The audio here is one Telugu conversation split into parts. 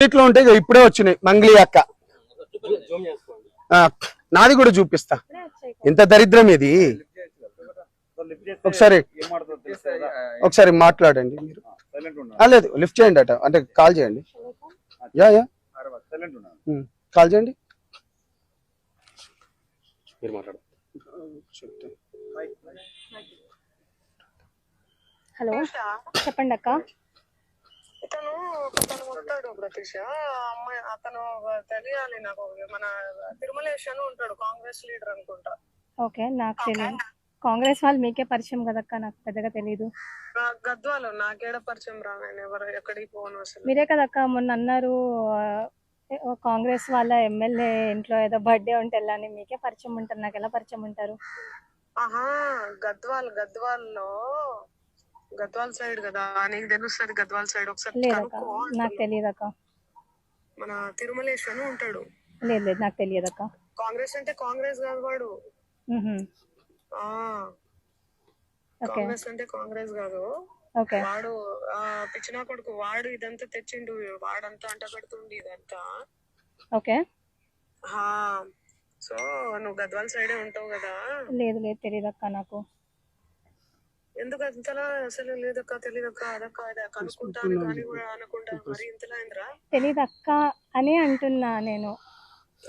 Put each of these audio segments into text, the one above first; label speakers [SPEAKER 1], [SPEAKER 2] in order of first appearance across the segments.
[SPEAKER 1] ప్లాస్టిక్ లో ఉంటే ఇప్పుడే వచ్చినాయి మంగ్లీ అక్క. నాది కూడా చూపిస్తా. ఎంత దరిద్రం ఇది. ఒకసారి మాట్లాడండి మీరు. లేదు లిఫ్ట్ చేయండి అట, అంటే కాల్ చేయండి. యా యా కాల్ చేయండి. మీరు మాట్లాడు.
[SPEAKER 2] హలో చెప్పండి అక్క.
[SPEAKER 3] ఇతను ఉంటాడు ప్రతీష, అమ్మాయి అతను తెలియాలి నాకు. మన తిరుమలేష్ అని ఉంటాడు, కాంగ్రెస్ లీడర్ అనుకుంటా.
[SPEAKER 2] ఓకే, నాకు తెలియదు. కాంగ్రెస్ వాళ్ళు మీకే పరిచయం కదక్క, నాకు పెద్దగా తెలియదు.
[SPEAKER 3] గద్వాలు నాకేడ పరిచయం రా, నేను ఎవరు ఎక్కడికి పోను అసలు.
[SPEAKER 2] మీరే కదక్క మొన్న అన్నారు కాంగ్రెస్ వాళ్ళ ఎమ్మెల్యే ఇంట్లో ఏదో బర్త్డే ఉంటే వెళ్ళని. మీకే పరిచయం ఉంటారు, నాకు ఎలా పరిచయం ఉంటారు?
[SPEAKER 3] ఆహా, గద్వాల్లో గద్వాల్ సైడ్ కదా, నీకు తెలుస్తుంది గద్వాల్ సైడ్. ఒకసారి
[SPEAKER 2] లేదక్క, నాకు తెలియదక్క.
[SPEAKER 3] మన తిరుమలేష్ అని ఉంటాడు.
[SPEAKER 2] లేదు నాకు తెలియదక్క.
[SPEAKER 3] కాంగ్రెస్ అంటే కాంగ్రెస్ కాదు వాడు. కాంగ్రెస్ అంటే కాంగ్రెస్ కాదు వాడు. పిచ్చినా కొడుకు వాడు. ఇదంతా తెచ్చిండు వాడంతా, అంట పెడుతుండి ఇదంతా.
[SPEAKER 2] ఓకే,
[SPEAKER 3] సో నువ్వు గద్వాల్ సైడే ఉంటావు కదా.
[SPEAKER 2] లేదు తెలియదక్క నాకు.
[SPEAKER 3] ఎందుకు అంతలా అసలు? లేదక్క, తెలియదక్క, అదక్క కనుక్కుంటాను కానీ కూడా అనకుండా మరి ఇంతలా ఏంద్రా?
[SPEAKER 2] తెలీదక్క అని అంటున్నా నేను.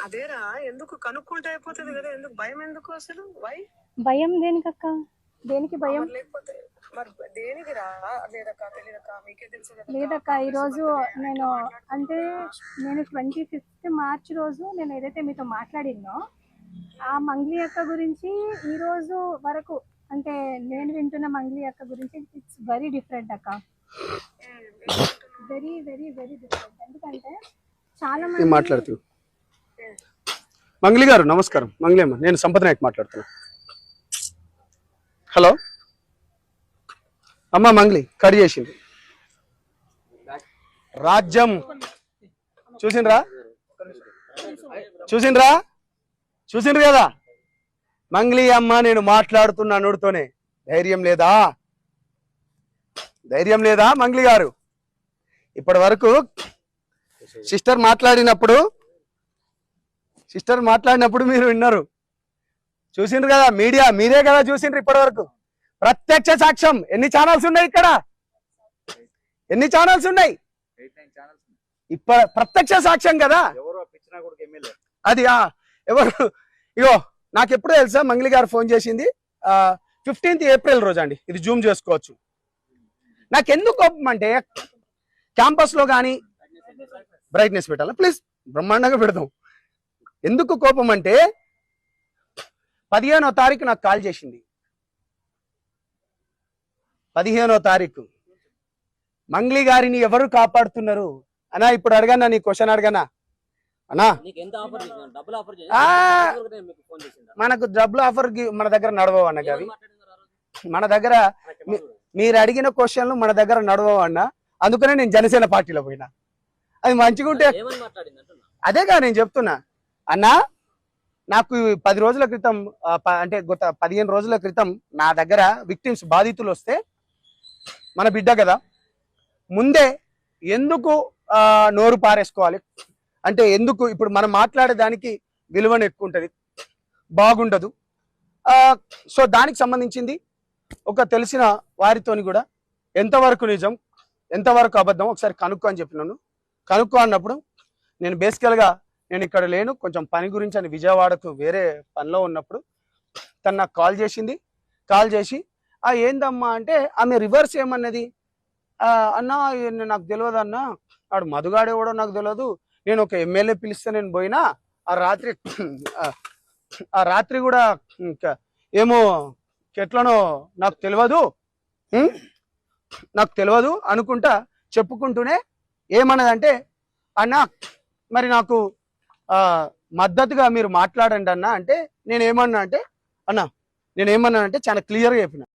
[SPEAKER 3] అదేరా, ఎందుకు కనుక్కుంటే అయిపోతుంది కదా, ఎందుకు భయం? ఎందుకు అసలు
[SPEAKER 2] భయం? దేనికక్క? దేనికి భయం?
[SPEAKER 3] లేకపోతే మరి దేనికి రా? లేదక్క, తెలియదక్క, మీకే తెలుసు కదా.
[SPEAKER 2] లేదక్క, ఈ రోజు నేను 25th మార్చ్ రోజు నేను ఏదైతే మీతో మాట్లాడినో ఆ మంగ్లీ అక్క గురించి ఈ రోజు వరకు, అంటే నేను వింటున్న మంగ్లీ అక్క గురించి ఇట్స్ వెరీ డిఫరెంట్ అక్క. Very very very different. ఎందుకంటే చాలా మంది
[SPEAKER 1] మాట్లాడుతూ. మంగ్లీ గారు నమస్కారం. మంగ్లీ అమ్మ, నేను సంపద నాయక్ మాట్లాడుతున్నా. హలో అమ్మ, మంగ్లీ కట్ చేసింది. రాజ్యం చూసిండ్రు కదా మంగ్లీ అమ్మ, నేను మాట్లాడుతున్నా నోడుతోనే. ధైర్యం లేదా మంగ్లీ గారు? ఇప్పటి వరకు సిస్టర్ మాట్లాడినప్పుడు మీరు విన్నారు, చూసిండ్రు కదా. మీడియా మీరే కదా చూసిండ్రు ఇప్పటి వరకు. ప్రత్యక్ష సాక్ష్యం. ఎన్ని ఛానల్స్ ఉన్నాయి ఇక్కడ? ఎన్ని ఛానల్స్ ఉన్నాయి? ప్రత్యక్ష సాక్ష్యం కదా అది. ఎవరు? ఇగో నాకు ఎప్పుడు తెలుసా మంగ్లీ గారు ఫోన్ చేసింది 15th ఏప్రిల్ రోజు అండి. ఇది జూమ్ చేసుకోవచ్చు. నాకెందుకు కోపం అంటే, క్యాంపస్లో కానీ బ్రైట్నెస్ పెట్టాలా ప్లీజ్, బ్రహ్మాండంగా పెడదాం. ఎందుకు కోపం అంటే 15వ తారీఖు నాకు కాల్ చేసింది. 15వ తారీఖు మంగ్లీ గారిని ఎవరు కాపాడుతున్నారు అన్నా? ఇప్పుడు అడగన్నా, నీ క్వశ్చన్ అడగనా అన్నా? మనకు డబ్బులు ఆఫర్ మన దగ్గర నడవవు అన్న. అవి మన దగ్గర మీరు అడిగిన క్వశ్చన్లు మన దగ్గర నడవవు అన్న. అందుకనే నేను జనసేన పార్టీలో పోయినా. అది మంచిగా ఉంటే అదేగా నేను చెప్తున్నా అన్నా. నాకు 10 రోజుల క్రితం, అంటే గత 15 రోజుల క్రితం నా దగ్గర విక్టిమ్స్, బాధితులు వస్తే, మన బిడ్డ కదా, ముందే ఎందుకు నోరు పారేసుకోవాలి అంటే, ఎందుకు ఇప్పుడు మనం మాట్లాడేదానికి విలువను ఎక్కువ ఉంటుంది, బాగుండదు. సో దానికి సంబంధించింది ఒక తెలిసిన వారితోని కూడా ఎంతవరకు నిజం ఎంతవరకు అబద్ధం ఒకసారి కనుక్కో అని చెప్పినాను. కనుక్కో అన్నప్పుడు నేను బేసికల్గా నేను ఇక్కడ లేను, కొంచెం పని గురించి అని విజయవాడకు వేరే పనిలో ఉన్నప్పుడు తను నాకు కాల్ చేసింది. కాల్ చేసి ఏందమ్మా అంటే, ఆమె రివర్స్ ఏమన్నది, అన్న నాకు తెలియదు అన్న, ఆడు మధుగాడేవాడో నాకు తెలియదు, నేను ఒక ఎమ్మెల్యే పిలిస్తే నేను పోయినా, ఆ రాత్రి కూడా ఏమో ఎట్లనో నాకు తెలియదు అనుకుంటా చెప్పుకుంటూనే ఏమన్నదంటే, అన్న మరి నాకు మద్దతుగా మీరు మాట్లాడండి అన్న అంటే, నేనేమన్నా అంటే చాలా క్లియర్గా చెప్పిన.